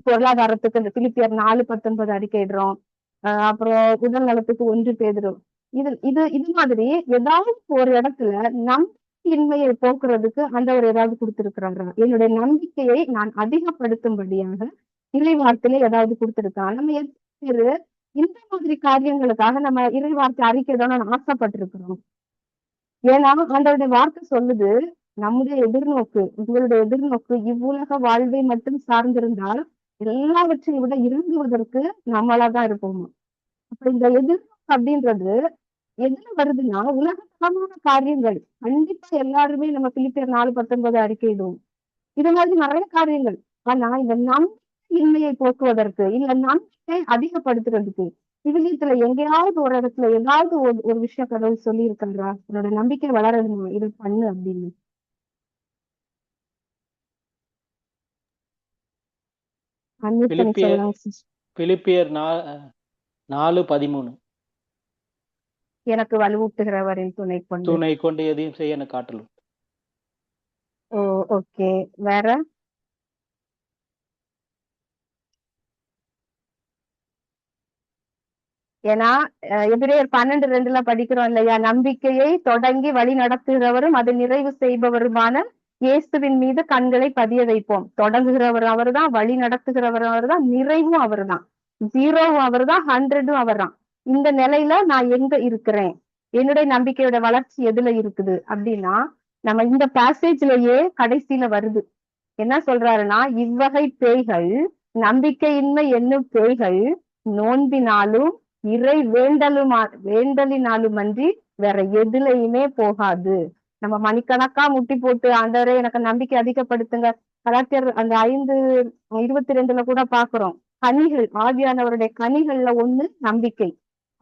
பொருளாதாரத்துக்கு இந்த பிலிப்பியர் 4:19 அறிக்கையிடுறோம். அப்புறம் உடல் நலத்துக்கு 1 பேதுரு. இது இது இது மாதிரி ஏதாவது ஒரு இடத்துல நம்பிக்கையின்மையை போக்குறதுக்கு ஆண்டவர் ஏதாவது கொடுத்திருக்கிறாரா? என்னுடைய நம்பிக்கையை நான் அதிகப்படுத்தும்படியாக இறை வார்த்தையில ஏதாவது கொடுத்திருக்கான்? நம்ம எத்தனை பேரு இந்த மாதிரி காரியங்களுக்காக நம்ம இறை வார்த்தை அறிக்கைதான் ஆசைப்பட்டிருக்கிறோம்? ஏன்னா ஆண்டவருடைய வார்த்தை சொல்லுது, நம்முடைய எதிர்நோக்கு, உங்களுடைய எதிர்நோக்கு இவ்வுலக வாழ்வை மட்டும் சார்ந்திருந்தால் எல்லாவற்றையும் விட இறங்குவதற்கு நம்மளாதான் இருப்போமா? அப்ப இந்த எதிர்நோக்கு அப்படின்றது எதுல வருதுன்னா, உலகத்தனமான காரியங்கள். கண்டிப்பா எல்லாருமே நம்ம பிலிப்பியர் 4:19 அறிக்கையிடுவோம். இது மாதிரி நிறைய காரியங்கள். ஆனா இந்த நம்பிக்கையின்மையை போக்குவதற்கு, இல்ல நம்பிக்கை அதிகப்படுத்துறதுக்கு விவிலியத்துல எங்கேயாவது ஒரு இடத்துல ஏதாவது ஒரு விஷயம் கடவுள் சொல்லி இருக்காரா? உன்னோட நம்பிக்கை வளரணுமா, இது பண்ணு அப்படின்னு? அன்மியூட் பண்ணி பிலிப்பியர் சொல்லுங்க சிஸ்டர். பிலிப்பியர் 4:13 எனக்கு வலுவூட்டுகிறவரின் துணை கொண்டு. துணை கொண்டு எதையும் செய்ய எனக்கு ஆற்றல் உண்டு. ஓ, ஓகே. வேற ஏன்னா எபிரேயர் 12:2 படிக்கிறோம் இல்லையா, நம்பிக்கையை தொடங்கி வழி நடத்துகிறவரும் அதை நிறைவு செய்பவருமான இயேசுவின் மீது கண்களை பதிய வைப்போம். தொடங்குகிறவர் அவர்தான், வழி நடத்துகிறவர் அவர்தான், நிறைவும் அவர்தான், 0வும் அவர்தான், 100ம் அவர்தான். இந்த நிலையில நான் எங்க இருக்கிறேன், என்னுடைய நம்பிக்கையோட வளர்ச்சி எதுல இருக்குது அப்படின்னா, நம்ம இந்த பேசேஜ்லயே கடைசியில வருது. என்ன சொல்றாருன்னா, இவ்வகை பேய்கள், நம்பிக்கையின்மை என்னும் பேய்கள் நோன்பினாலும் இறை வேண்டலினாலும் அன்றி வேற எதுலையுமே போகாது. நம்ம மணிக்கணக்கா முட்டி போட்டு ஆண்டவரே எனக்கு நம்பிக்கை அதிகப்படுத்துங்க, கலாத்தியர் அந்த 5:22 கூட பாக்குறோம். கனிகள், ஆவியானவருடைய கனிகள்ல ஒண்ணு நம்பிக்கை.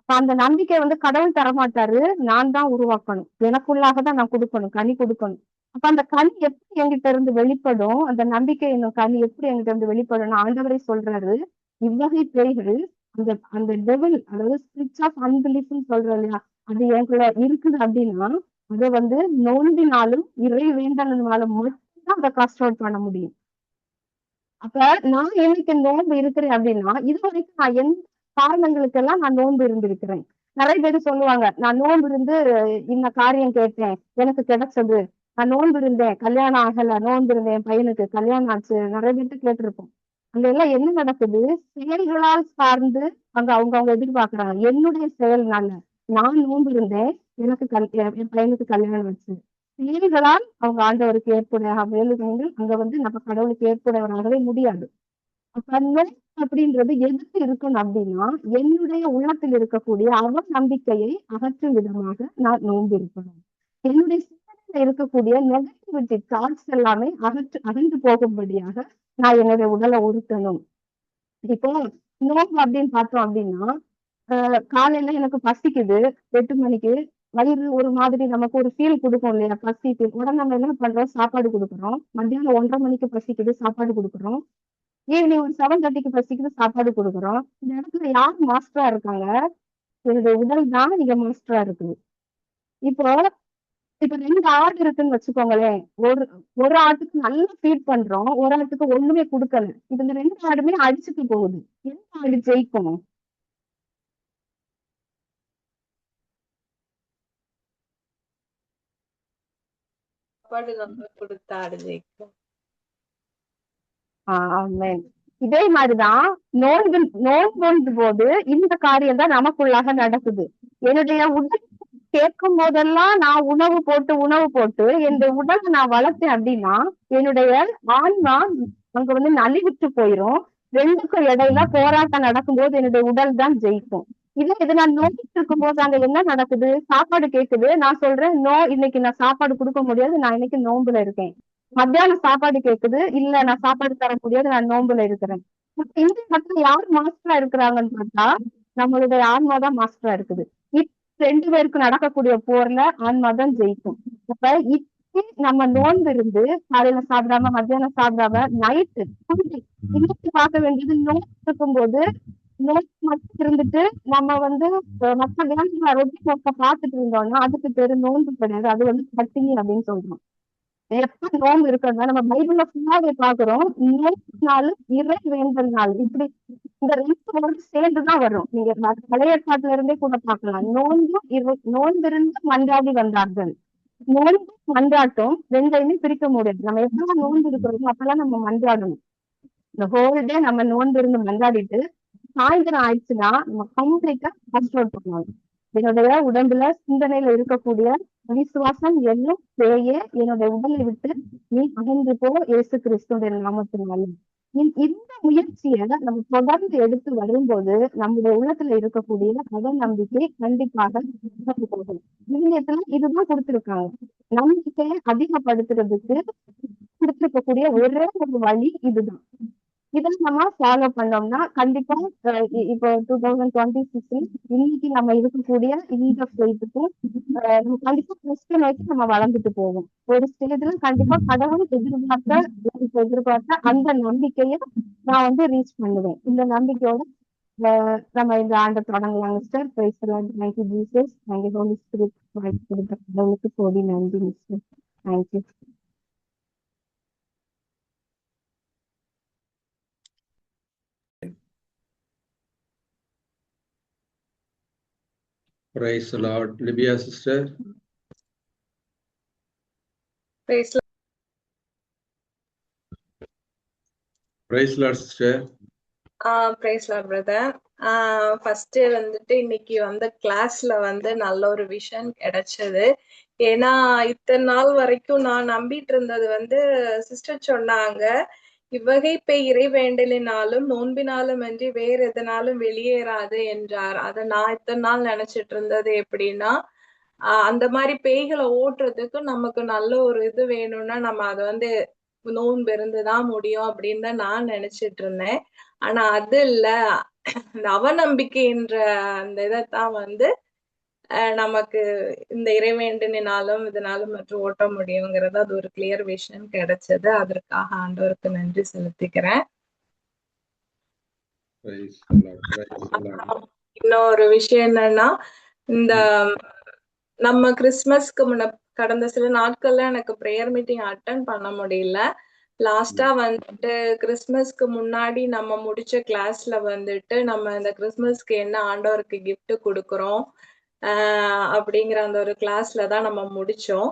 அப்ப அந்த நம்பிக்கை கடவுள் தரமாட்டாரு, நான் தான் உருவாக்கணும், எனக்குள்ளாக தான் நான் கொடுக்கணும், கனி கொடுக்கணும். அப்ப அந்த கனி எப்படி என்கிட்ட இருந்து வெளிப்படும், அந்த நம்பிக்கை என்னும் கனி எப்படி என்கிட்ட இருந்து வெளிப்படும் ஆண்டவரே சொல்றாரு. இவ்வகை பேய்கள், அந்த அந்த டெவில், அதாவது ஸ்பிரிட்ஸ் ஆஃப் அன்பிலீஃப்னு சொல்றோம் இல்லையா, அது எனக்குள்ள இருக்குது அப்படின்னா அதை நோன்பினாலும் இறை வேண்டலினாலும் மட்டும்தான் அதை காஸ்ட் அவுட் பண்ண முடியும். அப்ப நான் எனக்கு நோன்பு இருக்கிறேன் அப்படின்னா, இது வரைக்கும் நான் எந்த காரணங்களுக்கெல்லாம் நான் நோன்பு இருந்திருக்கிறேன். நிறைய பேர் சொல்லுவாங்க, நான் நோன்பு இருந்து இந்த காரியம் கேட்டேன், எனக்கு கிடைச்சது. நான் நோன்பு இருந்தேன், கல்யாணம் ஆகல, நோன்பு இருந்தேன், என் பையனுக்கு கல்யாணம் ஆச்சு. நிறைய பேர்ட்டு கேட்டிருப்போம். அங்க எல்லாம் என்ன நடக்குது, செயல்களால் சார்ந்து அவங்க எதிர்பார்க்கறாங்க. என்னுடைய செயல்னால நான் நோன்பு இருந்தேன், எனக்கு என் பையனுக்கு கல்யாணம் ஆச்சு. செயல்களால் அவங்க ஆண்டவருக்கு ஏற்புடைய வேலுகள் அங்க நம்ம கடவுளுக்கு ஏற்புடையவராகவே முடியாது. அப்ப நோன்பு அப்படின்றது எதுக்கு இருக்கணும் அப்படின்னா, என்னுடைய உள்ளத்தில் இருக்கக்கூடிய அவநம்பிக்கையை அகற்றும் விதமாக நான் நோன்பு இருக்கணும். என்னுடைய சிந்தனையில இருக்கக்கூடிய நெகட்டிவிட்டி தாட்ஸ் எல்லாமே அகன்று போகும்படியாக நான் என்னுடைய உடலை ஒருத்தணும். இப்போ நோன்பு அப்படின்னு பார்த்தோம் அப்படின்னா, காலையில எனக்கு பசிக்குது 8 மணிக்கு, வயிறு ஒரு மாதிரி நமக்கு ஒரு ஃபீல் கொடுக்கும் இல்லையா, பசிக்கு. உடனே நம்ம என்ன பண்றோம், சாப்பாடு கொடுக்குறோம். மத்தியானம் 1:30 மணிக்கு பசிக்குது, சாப்பாடு கொடுக்குறோம். ஈவினிங் ஒரு 7:30க்கு பசிக்குது, சாப்பாடு கொடுக்குறோம். இந்த இடத்துல யார் மாஸ்டரா இருக்காங்க, என்னுடைய உடல் தான் இங்க மாஸ்டரா இருக்குது. இப்போ இப்ப 2 ஆடு இருக்குன்னு வச்சுக்கோங்களேன். ஒரு ஆட்டுக்கு நல்லா ஃபீட் பண்றோம், ஒரு ஆட்டுக்கு ஒண்ணுமே கொடுக்கல. இப்ப இந்த 2 ஆடுமே அடிச்சுட்டு போகுது, எந்த ஆடு ஜெயிக்கும்? சாப்பாடு நம்ம கொடுத்த ஆடு ஜெயிக்கும். ஆமென். இதே மாதிரிதான் நோன்பு போது இந்த காரியம் தான் நமக்குள்ளாக நடக்குது. என்னுடைய உடல் கேட்கும் போதெல்லாம் நான் உணவு போட்டு என்னுடைய உடலை நான் வளர்த்தேன் அப்படின்னா, என்னுடைய ஆன்மா அங்க நலிவுற்று போயிரும். 2க்கும் இடையில போராட்டம் நடக்கும்போது என்னுடைய உடல் தான் ஜெயிக்கும். இது நான் நோக்கிட்டு இருக்கும் போது அங்க என்ன நடக்குது, சாப்பாடு கேக்குது, நான் சொல்றேன் நோ, இன்னைக்கு நான் சாப்பாடு கொடுக்க முடியாது, நான் இன்னைக்கு நோன்புல இருக்கேன். மத்தியானம் சாப்பாடு கேக்குது, இல்ல நான் சாப்பாடு தர முடியாது, நான் நோன்புல இருக்கிறேன். இந்த இடத்துல யார் மாஸ்டரா இருக்கிறாங்கன்னு பார்த்தா, நம்மளுடைய ஆன்மா தான் மாஸ்டரா இருக்குது. இப்ப 2 பேருக்கு நடக்கக்கூடிய போர்ல ஆன்மா தான் ஜெயிக்கும். அப்ப இப்ப நம்ம நோன்பு இருந்து காலையில சாப்பிடாம, மத்தியானம் சாப்பிடாம, நைட்டு இன்னைக்கு பார்க்க வேண்டியது, நோன்பு இருக்கும்போது நோன்பு மட்டும் இருந்துட்டு நம்ம மற்ற வேலைகளை ரொட்டி போக்க பார்த்துட்டு இருந்தோம்னா அதுக்கு பேரு நோன்பு கிடையாது, அது பட்டினி அப்படின்னு சொல்றோம். எப்ப நோன்பு இருக்கிறதா நம்ம பைபிள்ல ஃபுல்லாவே பாக்குறோம். நோன்பு நாள், இறை வேண்டல் நாள், இப்படி இந்த 2 சேர்ந்துதான் வரும். நீங்க பழைய ஏற்பாட்டுல இருந்தே கூட பார்க்கலாம். நோன்பு இருந்து மன்றாடி வந்தார்கள். நோன்பு மன்றாட்டும் 2யுமே பிரிக்க முடியாது. நம்ம எப்ப நோன்பு இருக்கிறோமோ அப்பெல்லாம் நம்ம மன்றாடணும். இந்த ஹோல் டே நம்ம நோன்பு இருந்து மன்றாடிட்டு சாயந்தரம் ஆயிடுச்சுன்னா நம்ம கம்ப்ளீட்டா பாஸ்ட் அவுட் பண்ணணும். என்னுடைய உடம்புல சிந்தனையில இருக்கக்கூடிய விசுவாசம் எல்லாம் பேயே என்னுடைய உடலை விட்டு நீ அகன்று போ, இயேசு கிறிஸ்துடைய நாமத்தினால. இந்த முயற்சியை நம்ம தொடர்ந்து எடுத்து வரும்போது நம்முடைய உள்ளத்துல இருக்கக்கூடிய அவநம்பிக்கை கண்டிப்பாக போகும். இவங்கத்துல இதுதான் கொடுத்திருக்காங்க. நம்பிக்கையை அதிகப்படுத்துறதுக்கு கொடுத்திருக்கக்கூடிய ஒரே ஒரு வழி இதுதான். இதை நம்ம ஃபாலோ பண்ணோம்னா கண்டிப்பா இப்போ 2026 இன்னைக்கு நம்ம இருக்கக்கூடிய இந்த ஃபெய்த்துக்கும் நம்ம கண்டிப்பா கிறிஸ்டியன் நோக்கி நம்ம வளர்ந்துட்டு போவோம். ஒரு ஸ்டேஜ்ல கண்டிப்பா கடவுள் எதிர்பார்த்த அந்த நம்பிக்கையை நான் ரீச் பண்ணுவேன். இந்த நம்பிக்கையோட நம்ம இந்த ஆண்டை தொடங்கலாம். Mister thank you Jesus, thank you Holy Spirit, கொடுத்த கடவுளுக்கு கோடி நன்றி mister. Thank you. Praise the Lord. Libya sister. Praise Praise the Lord sister. praise Lord brother. First வந்துட்டு இன்னைக்கு வந்து கிளாஸ்ல வந்து நல்ல ஒரு விஷன் கிடைச்சது. ஏன்னா இத்தனை நாள் வரைக்கும் நான் நம்பிட்டு இருந்தது வந்து சிஸ்டர் சொன்னாங்க, இவ்வகை பேய் இறைவேண்டலினாலும் நோன்பினாலும் அன்றி வேற எதனாலும் வெளியேறாது என்றார். அதை நான் இத்தனை நாள் நினைச்சிட்டு இருந்தது எப்படின்னா, அந்த மாதிரி பேய்களை ஓட்டுறதுக்கு நமக்கு நல்ல ஒரு இது வேணும்னா நம்ம அதை வந்து நோன்பு இருந்துதான் முடியும் அப்படின்னு தான் நான் நினைச்சிட்டு இருந்தேன். ஆனா அது இல்ல, இந்த அவநம்பிக்கைன்ற அந்த இதைத்தான் வந்து நமக்கு இந்த இறைவேண்டனினாலும் இதனாலும் மற்றும் ஓட்ட முடியுங்கிறது அது ஒரு கிளியர் விஷன் கிடைச்சது. அதற்காக ஆண்டவருக்கு நன்றி செலுத்திக்கிறேன். Praise the Lord. Praise the Lord. இன்னொரு விஷயம் என்னன்னா, இந்த நம்ம கிறிஸ்துமஸ்க்கு கடந்த சில நாட்கள்ல எனக்கு ப்ரேயர் மீட்டிங் அட்டன் பண்ண முடியல. லாஸ்டா வந்துட்டு கிறிஸ்துமஸ்க்கு முன்னாடி நம்ம முடிச்ச கிளாஸ்ல வந்துட்டு நம்ம இந்த கிறிஸ்துமஸ்க்கு என்ன ஆண்டவருக்கு கிஃப்ட் கொடுக்குறோம் அப்படிங்கிற அந்த ஒரு கிளாஸ்ல தான் நம்ம முடிச்சோம்.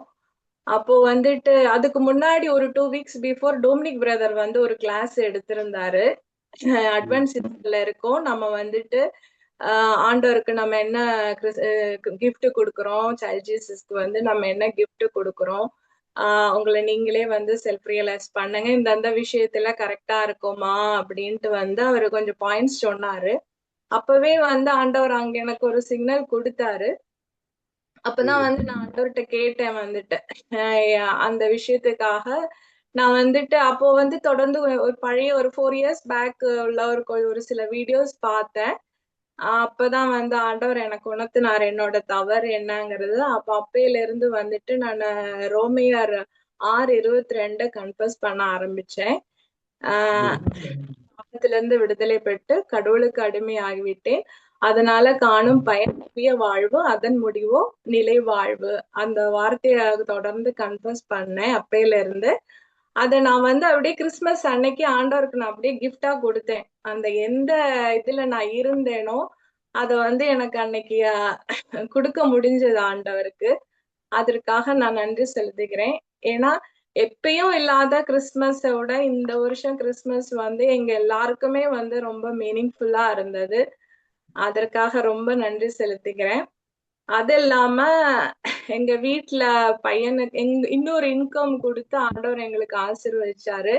அப்போ வந்துட்டு அதுக்கு முன்னாடி ஒரு 2 weeks பிஃபோர் டோமினிக் பிரதர் வந்து ஒரு கிளாஸ் எடுத்திருந்தாரு. அட்வான்ஸ் இருக்கோம் நம்ம வந்துட்டு ஆண்டவருக்கு நம்ம என்ன கிஃப்ட் கொடுக்குறோம், சைல்ட் ஜீசஸ்க்கு வந்து நம்ம என்ன கிஃப்ட் கொடுக்குறோம், உங்களை நீங்களே வந்து செல்ஃப் ரியலைஸ் பண்ணுங்க, இந்த விஷயத்துல கரெக்டா இருக்குமா அப்படின்ட்டு வந்து அவரு கொஞ்சம் பாயிண்ட்ஸ் சொன்னாரு. அப்பவே வந்து ஆண்டவர் அங்க எனக்கு ஒரு சிக்னல் கொடுத்தாரு. அப்பதான் வந்து நான் ஆண்டவர்கிட்ட கேட்டேன் வந்துட்டு அந்த விஷயத்துக்காக. நான் வந்துட்டு அப்போ வந்து தொடர்ந்து ஒரு பழைய ஒரு 4 years பேக் உள்ள ஒரு சில வீடியோஸ் பார்த்தேன். அப்பதான் வந்து ஆண்டவர் எனக்கு உணர்த்தினார் என்னோட தவறு என்னங்கிறது. அப்பையில இருந்து வந்துட்டு நான் ரோமையர் 6:22 கன்ஃபஸ் பண்ண ஆரம்பிச்சேன். பாவத்துல இருந்து விடுதலை பெற்று கடவுளுக்கு அடிமை ஆகிவிட்டேன், அதனால காணும் பயன் புதிய வாழ்வு, அதன் முடிவோ நிலை வாழ்வு. அந்த வார்த்தையை தொடர்ந்து கன்ஃபஸ் பண்ணேன் அப்பையில இருந்து. அதை நான் வந்து அப்படியே கிறிஸ்துமஸ் அன்னைக்கு ஆண்டவருக்கு நான் அப்படியே கிஃப்டா கொடுத்தேன். அந்த எந்த இதுல நான் இருந்தேனோ அத வந்து எனக்கு அன்னைக்கு கொடுக்க முடிஞ்சது ஆண்டவருக்கு. அதற்காக நான் நன்றி செலுத்துகிறேன். ஏன்னா எப்பயும் இல்லாத கிறிஸ்துமஸோட இந்த வருஷம் கிறிஸ்துமஸ் வந்து எங்க எல்லாருக்குமே வந்து ரொம்ப மீனிங்ஃபுல்லா இருந்தது. அதற்காக ரொம்ப நன்றி செலுத்துகிறேன். அது இல்லாம எங்க வீட்டுல பையனுக்கு இன்னொரு இன்கம் கொடுத்து ஆண்டவர் எங்களுக்கு ஆசீர்வதிச்சாரு.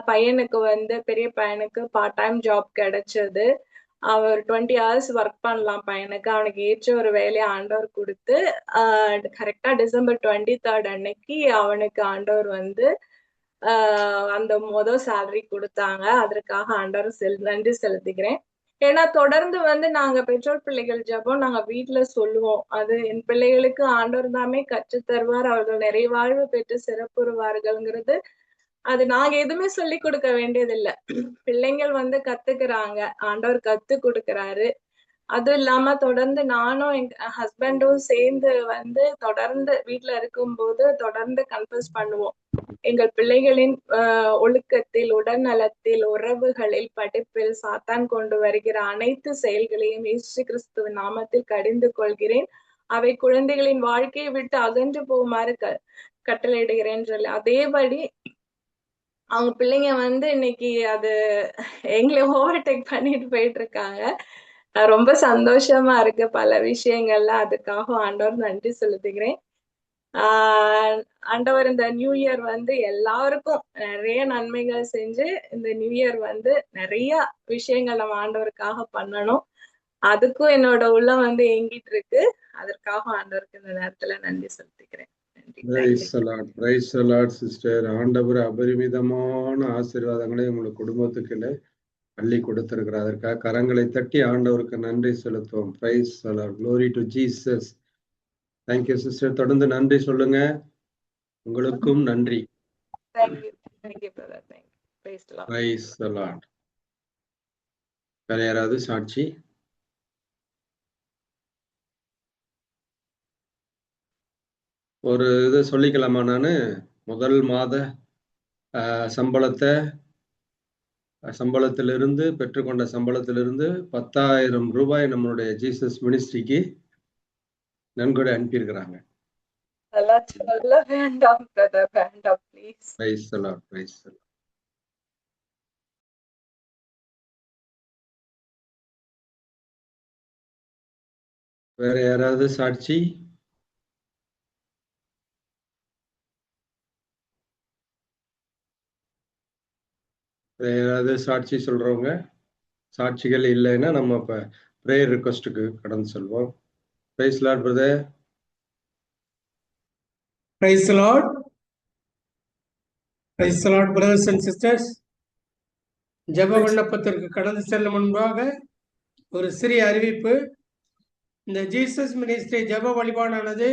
பையனுக்கு வந்து பெரிய பையனுக்கு பார்ட் டைம் ஜாப் கிடைச்சது. அவர் 20 hours ஒர்க் பண்ணலாம் பையனுக்கு. அவனுக்கு ஏற்ற ஒரு வேலையை ஆண்டவர் கொடுத்து கரெக்டா டிசம்பர் 23rd அன்னைக்கு அவனுக்கு ஆண்டவர் வந்து அந்த சேலரி கொடுத்தாங்க. அதற்காக ஆண்டவர் நன்றி செலுத்துகிறேன். ஏன்னா தொடர்ந்து வந்து நாங்க பெற்றோர் பிள்ளைகள் ஜெபம் நாங்க வீட்டுல சொல்லுவோம். அது என் பிள்ளைகளுக்கு ஆண்டவர் தாமே கற்று தருவார், அவர்கள் நிறைவாழ்வு பெற்று சிறப்புறுவார்கள்ங்கிறது அது நாங்க எதுவுமே சொல்லி கொடுக்க வேண்டியதில்லை. பிள்ளைங்கள் வந்து கத்துக்கிறாங்க, ஆண்டவர் கத்து கொடுக்கறாரு. அதுவும் இல்லாம தொடர்ந்து நானும் எங்க ஹஸ்பண்டும் சேர்ந்து வந்து தொடர்ந்து வீட்டுல இருக்கும்போது தொடர்ந்து கன்ஃபஸ் பண்ணுவோம். எங்கள் பிள்ளைகளின் ஒழுக்கத்தில், உடல்நலத்தில், உறவுகளில், படிப்பில் சாத்தான் கொண்டு வருகிற அனைத்து செயல்களையும் இயேசு கிறிஸ்துவின் நாமத்தில் கடிந்து கொள்கிறேன். அவை குழந்தைகளின் வாழ்க்கையை விட்டு அகன்று போகுமாறு கட்டளையிடுகிறேன்னு சொல்லி அதேபடி அவங்க பிள்ளைங்க வந்து இன்னைக்கு அது எங்களை ஓவர்டேக் பண்ணிட்டு போயிட்டு இருக்காங்க. ரொம்ப சந்தோஷமா இருக்கு பல விஷயங்கள்ல. அதுக்காக ஆண்டவர் நன்றி செலுத்துகிறேன். ஆண்டவர் இந்த நியூ இயர் வந்து எல்லாருக்கும் நிறைய நன்மைகள் செஞ்சு இந்த நியூ இயர் வந்து நிறைய விஷயங்கள் நம்ம ஆண்டவருக்காக பண்ணணும். அதுக்கும் என்னோட உள்ளம் வந்து ஏங்கிட்டு இருக்கு. அதற்காக ஆண்டவருக்கு இந்த நேரத்துல நன்றி செலுத்திக்கிறேன். Praise the Lord. Praise the Lord, sister. ஆண்டவர் அபரிமிதமான ஆசீர்வாதங்களை உங்களுக்கு குடும்பத்துக்குள்ள அள்ளி கொடுத்திருக்கிறார். அதற்காக கரங்களை தட்டி ஆண்டவருக்கு நன்றி செலுத்துவோம். Praise the Lord. Glory to Jesus. Thank you, sister. தொடர்ந்து நன்றி சொல்லுங்க. உங்களுக்கும் நன்றி. Thank you. Thank you, brother. Thank you. Praise the Lord. Praise the Lord. வேற யாராவது சாட்சி? ஒரு இது சொல்லிக்கலாமா? நானு முதல் மாத சம்பளத்திலிருந்து பெற்றுக்கொண்ட சம்பளத்திலிருந்து 10,000 ரூபாய் நம்மளுடைய ஜீசஸ் மினிஸ்ட்ரிக்கு நன்கொடை அனுப்பியிருக்கிறாங்க. அதெல்லாம் சொல்ல வேண்டாம் பிரதர், வேண்டாம் please. Price the Lord, price the Lord. வேற யாராவது சாட்சி? வேற யாராவது சாட்சி சொல்றவங்க? சாட்சிகள் இல்லைன்னா நம்ம இப்ப ப்ரேயர் ரிக்வெஸ்ட்டுக்கு கடந்து செல்வோம். Price the Lord brother. Praise the Lord. Praise the Lord, brothers and sisters. ஜெப விண்ணப்பத்திற்கு கடந்து செல்லும் முன்பாக ஒரு சிறிய அறிவிப்பு. இந்த ஜீசஸ் மினிஸ்ட்ரி ஜெப வழிபாடானது